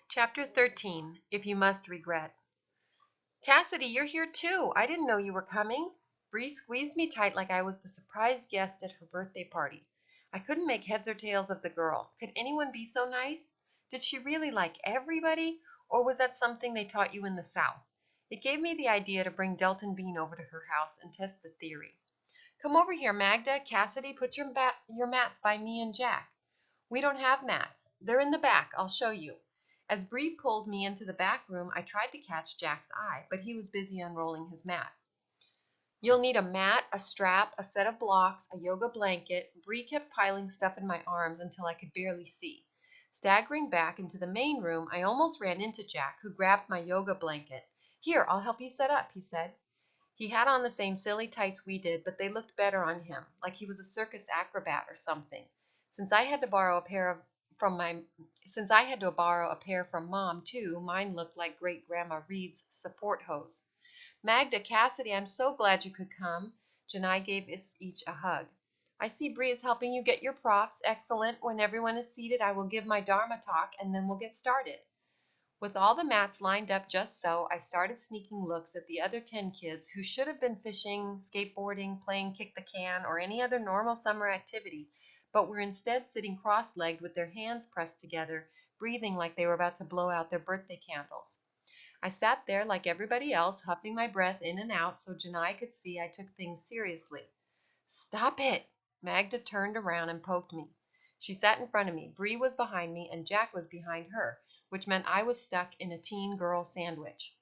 Chapter 13, If You Must Regret. Cassidy, you're here too. I didn't know you were coming. Bree squeezed me tight like I was the surprise guest at her birthday party. I couldn't make heads or tails of the girl. Could anyone be so nice? Did she really like everybody? Or was that something they taught you in the South? It gave me the idea to bring Delton Bean over to her house and test the theory. Come over here, Magda. Cassidy, put your mats by me and Jack. We don't have mats. They're in the back. I'll show you. As Bree pulled me into the back room, I tried to catch Jack's eye, but he was busy unrolling his mat. You'll need a mat, a strap, a set of blocks, a yoga blanket. Bree kept piling stuff in my arms until I could barely see. Staggering back into the main room, I almost ran into Jack, who grabbed my yoga blanket. Here, I'll help you set up, he said. He had on the same silly tights we did, but they looked better on him, like he was a circus acrobat or something. Since I had to borrow a pair from Mom too, mine looked like Great Grandma Reed's support hose. Magda, Cassidy, I'm so glad you could come. Janai gave us each a hug. I see Bree is helping you get your props. Excellent. When everyone is seated, I will give my Dharma talk, and then we'll get started. With all the mats lined up just so, I started sneaking looks at the other 10 kids who should have been fishing, skateboarding, playing kick the can, or any other normal summer activity, but were instead sitting cross-legged with their hands pressed together, breathing like they were about to blow out their birthday candles. I sat there like everybody else, huffing my breath in and out so Janai could see I took things seriously. Stop it! Magda turned around and poked me. She sat in front of me. Bree was behind me, and Jack was behind her, which meant I was stuck in a teen-girl sandwich.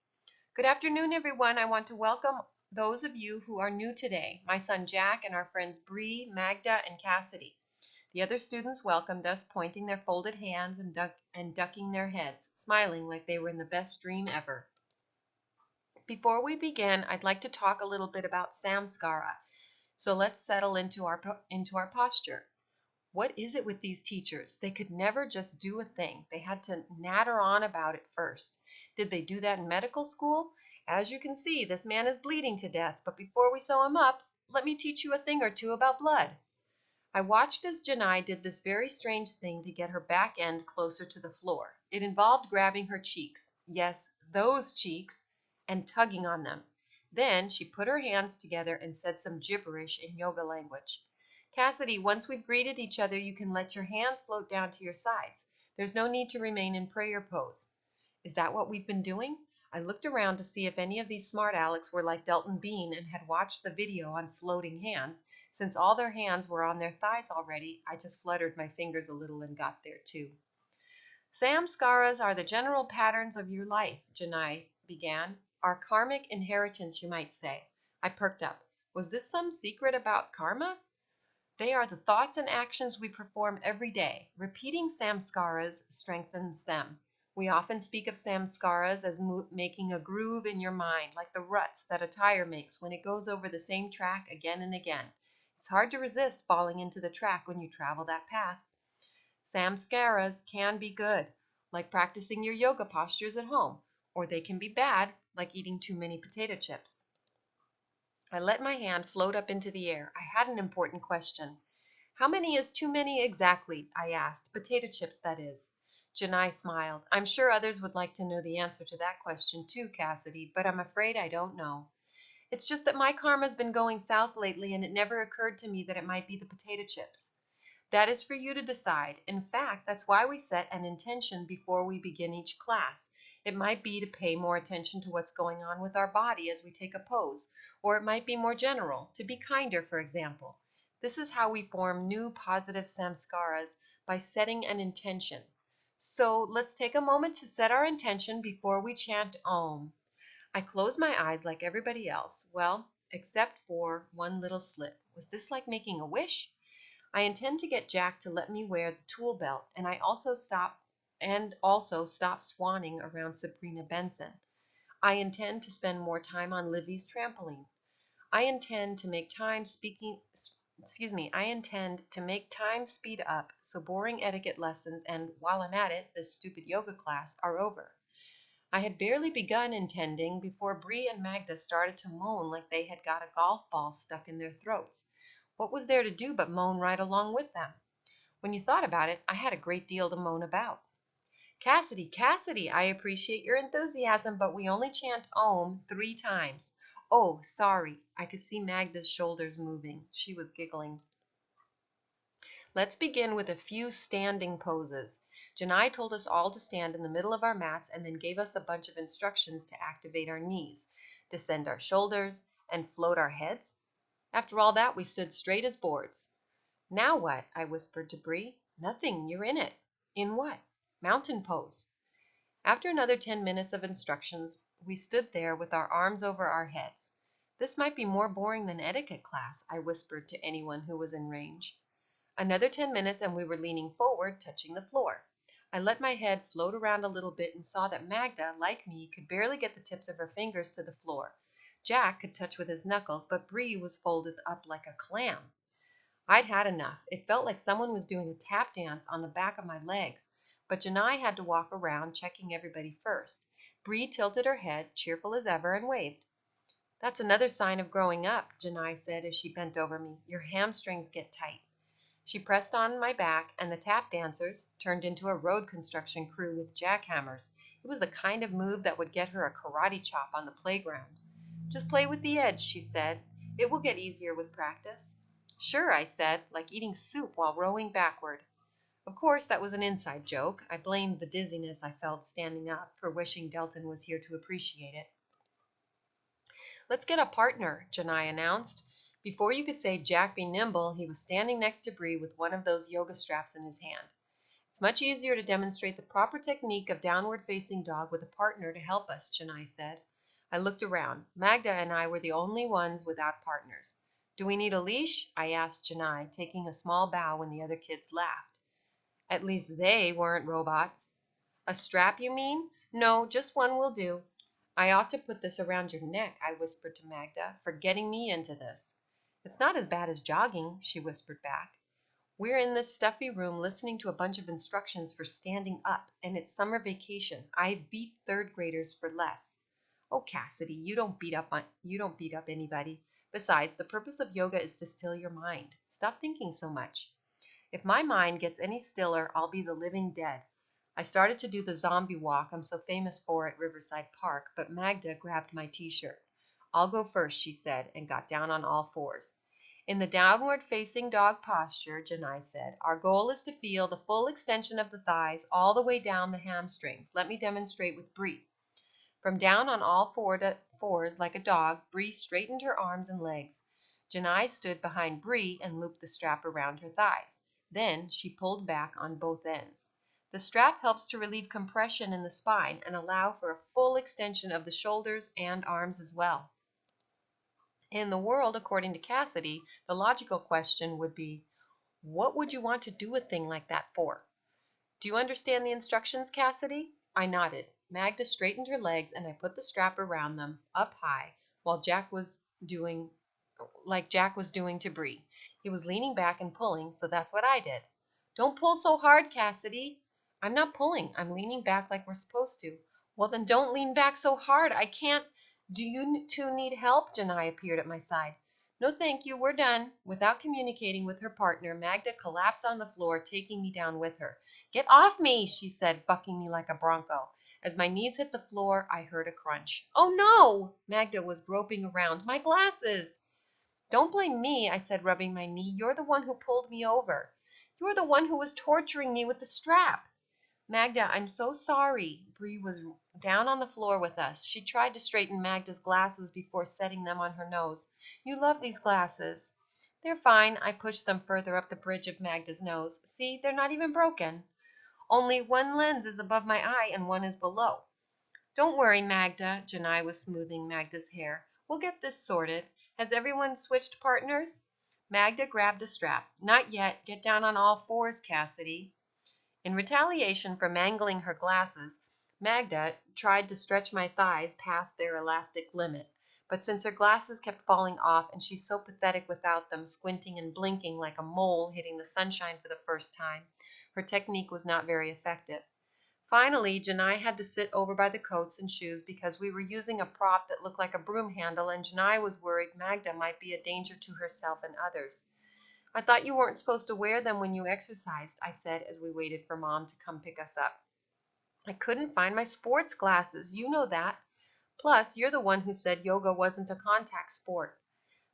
Good afternoon, everyone. I want to welcome those of you who are new today, my son Jack and our friends Bree, Magda, and Cassidy. The other students welcomed us, pointing their folded hands and ducking their heads, smiling like they were in the best dream ever. Before we begin, I'd like to talk a little bit about samskara, so let's settle into our posture. What is it with these teachers? They could never just do a thing. They had to natter on about it first. Did they do that in medical school? As you can see, this man is bleeding to death, but before we sew him up, let me teach you a thing or two about blood. I watched as Janai did this very strange thing to get her back end closer to the floor. It involved grabbing her cheeks, yes, those cheeks, and tugging on them. Then she put her hands together and said some gibberish in yoga language. Cassidy, once we've greeted each other, you can let your hands float down to your sides. There's no need to remain in prayer pose. Is that what we've been doing? I looked around to see if any of these smart Alecks were like Delton Bean and had watched the video on floating hands. Since all their hands were on their thighs already, I just fluttered my fingers a little and got there too. Samskaras are the general patterns of your life, Janai began. Our karmic inheritance, you might say. I perked up. Was this some secret about karma? They are the thoughts and actions we perform every day. Repeating samskaras strengthens them. We often speak of samskaras as making a groove in your mind, like the ruts that a tire makes when it goes over the same track again and again. It's hard to resist falling into the track when you travel that path. Samskaras can be good, like practicing your yoga postures at home, or they can be bad, like eating too many potato chips. I let my hand float up into the air. I had an important question. How many is too many exactly? I asked. Potato chips, that is. Janai smiled. I'm sure others would like to know the answer to that question too, Cassidy, but I'm afraid I don't know. It's just that my karma's been going south lately, and it never occurred to me that it might be the potato chips. That is for you to decide. In fact, that's why we set an intention before we begin each class. It might be to pay more attention to what's going on with our body as we take a pose, or it might be more general, to be kinder, for example. This is how we form new positive samskaras, by setting an intention. So let's take a moment to set our intention before we chant Om. I closed my eyes like everybody else, well, except for one little slip. Was this like making a wish? I intend to get Jack to let me wear the tool belt, and also stop swanning around Sabrina Benson. I intend to spend more time on Livy's trampoline. I intend to make time speed up so boring etiquette lessons and, while I'm at it, this stupid yoga class are over. I had barely begun intending before Bree and Magda started to moan like they had got a golf ball stuck in their throats. What was there to do but moan right along with them? When you thought about it, I had a great deal to moan about. Cassidy, Cassidy, I appreciate your enthusiasm, but we only chant Om 3 times. Oh, sorry. I could see Magda's shoulders moving. She was giggling. Let's begin with a few standing poses. Janai told us all to stand in the middle of our mats and then gave us a bunch of instructions to activate our knees, descend our shoulders, and float our heads. After all that, we stood straight as boards. Now what? I whispered to Bree. Nothing. You're in it. In what? Mountain pose. After another 10 minutes of instructions, we stood there with our arms over our heads. This might be more boring than etiquette class, I whispered to anyone who was in range. Another 10 minutes and we were leaning forward, touching the floor. I let my head float around a little bit and saw that Magda, like me, could barely get the tips of her fingers to the floor. Jack could touch with his knuckles, but Bree was folded up like a clam. I'd had enough. It felt like someone was doing a tap dance on the back of my legs, but Janai had to walk around, checking everybody first. Bree tilted her head, cheerful as ever, and waved. That's another sign of growing up, Janai said as she bent over me. Your hamstrings get tight. She pressed on my back, and the tap dancers turned into a road construction crew with jackhammers. It was the kind of move that would get her a karate chop on the playground. Just play with the edge, she said. It will get easier with practice. Sure, I said, like eating soup while rowing backward. Of course, that was an inside joke. I blamed the dizziness I felt standing up for wishing Delton was here to appreciate it. Let's get a partner, Janai announced. Before you could say Jack be nimble, he was standing next to Bree with one of those yoga straps in his hand. It's much easier to demonstrate the proper technique of downward-facing dog with a partner to help us, Janai said. I looked around. Magda and I were the only ones without partners. Do we need a leash? I asked Janai, taking a small bow when the other kids laughed. At least they weren't robots. A strap, you mean? No, just one will do. I ought to put this around your neck, I whispered to Magda, for getting me into this. It's not as bad as jogging, she whispered back. We're in this stuffy room listening to a bunch of instructions for standing up, and it's summer vacation. I beat third graders for less. Oh, Cassidy, you don't beat up anybody. Besides, the purpose of yoga is to still your mind. Stop thinking so much. If my mind gets any stiller, I'll be the living dead. I started to do the zombie walk I'm so famous for at Riverside Park, but Magda grabbed my t-shirt. I'll go first, she said, and got down on all fours. In the downward-facing dog posture, Janai said, our goal is to feel the full extension of the thighs all the way down the hamstrings. Let me demonstrate with Bree. From down on all fours like a dog, Bree straightened her arms and legs. Janai stood behind Bree and looped the strap around her thighs. Then she pulled back on both ends. The strap helps to relieve compression in the spine and allow for a full extension of the shoulders and arms as well. In the world, according to Cassidy, the logical question would be, what would you want to do a thing like that for? Do you understand the instructions, Cassidy? I nodded. Magda straightened her legs and I put the strap around them, up high, while Jack was doing to Bree. He was leaning back and pulling, so that's what I did. Don't pull so hard, Cassidy. I'm not pulling. I'm leaning back like we're supposed to. Well, then don't lean back so hard. I can't. Do you two need help? Janai appeared at my side. No, thank you. We're done. Without communicating with her partner, Magda collapsed on the floor, taking me down with her. Get off me, she said, bucking me like a bronco. As my knees hit the floor, I heard a crunch. Oh, no! Magda was groping around. My glasses! Don't blame me, I said, rubbing my knee. You're the one who pulled me over. You're the one who was torturing me with the strap. Magda, I'm so sorry. Bree was down on the floor with us. She tried to straighten Magda's glasses before setting them on her nose. You love these glasses. They're fine. I pushed them further up the bridge of Magda's nose. See, they're not even broken. Only one lens is above my eye and one is below. Don't worry, Magda. Janai was smoothing Magda's hair. We'll get this sorted. Has everyone switched partners? Magda grabbed a strap. Not yet. Get down on all fours, Cassidy. In retaliation for mangling her glasses, Magda tried to stretch my thighs past their elastic limit. But since her glasses kept falling off and she's so pathetic without them, squinting and blinking like a mole hitting the sunshine for the first time, her technique was not very effective. Finally, Janai had to sit over by the coats and shoes because we were using a prop that looked like a broom handle, and Janai was worried Magda might be a danger to herself and others. I thought you weren't supposed to wear them when you exercised, I said as we waited for Mom to come pick us up. I couldn't find my sports glasses. You know that. Plus, you're the one who said yoga wasn't a contact sport.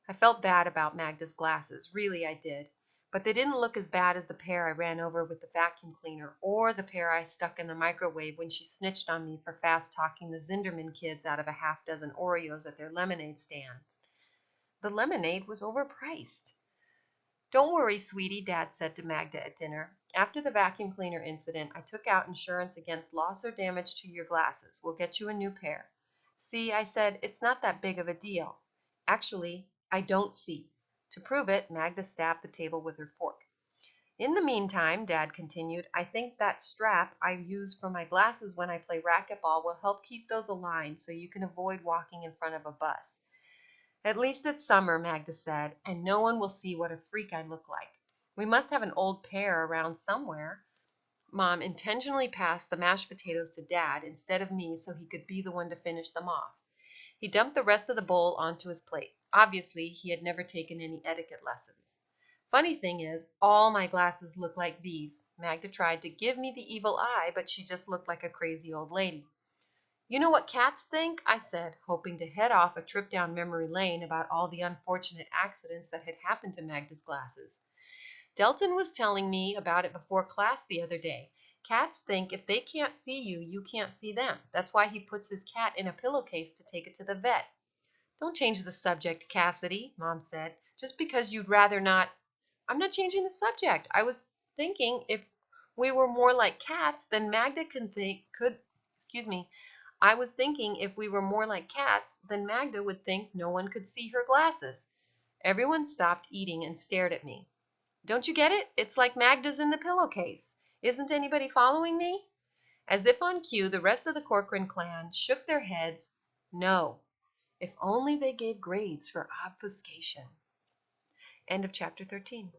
I felt bad about Magda's glasses, really I did. But they didn't look as bad as the pair I ran over with the vacuum cleaner or the pair I stuck in the microwave when she snitched on me for fast talking the Zinderman kids out of a half dozen Oreos at their lemonade stands. The lemonade was overpriced. Don't worry, sweetie, Dad said to Magda at dinner. After the vacuum cleaner incident, I took out insurance against loss or damage to your glasses. We'll get you a new pair. See, I said, it's not that big of a deal. Actually, I don't see. To prove it, Magda stabbed the table with her fork. In the meantime, Dad continued, I think that strap I use for my glasses when I play racquetball will help keep those aligned so you can avoid walking in front of a bus. At least it's summer, Magda said, and no one will see what a freak I look like. We must have an old pair around somewhere. Mom intentionally passed the mashed potatoes to Dad instead of me so he could be the one to finish them off. He dumped the rest of the bowl onto his plate. Obviously, he had never taken any etiquette lessons. Funny thing is, all my glasses look like these. Magda tried to give me the evil eye, but she just looked like a crazy old lady. You know what cats think? I said, hoping to head off a trip down memory lane about all the unfortunate accidents that had happened to Magda's glasses. Delton was telling me about it before class the other day. Cats think if they can't see you, you can't see them. That's why he puts his cat in a pillowcase to take it to the vet. Don't change the subject, Cassidy, Mom said, just because you'd rather not. I'm not changing the subject. I was thinking if we were more like cats, then Magda I was thinking if we were more like cats, then Magda would think no one could see her glasses. Everyone stopped eating and stared at me. Don't you get it? It's like Magda's in the pillowcase. Isn't anybody following me? As if on cue, the rest of the Corcoran clan shook their heads. No. If only they gave grades for obfuscation. End of chapter 13.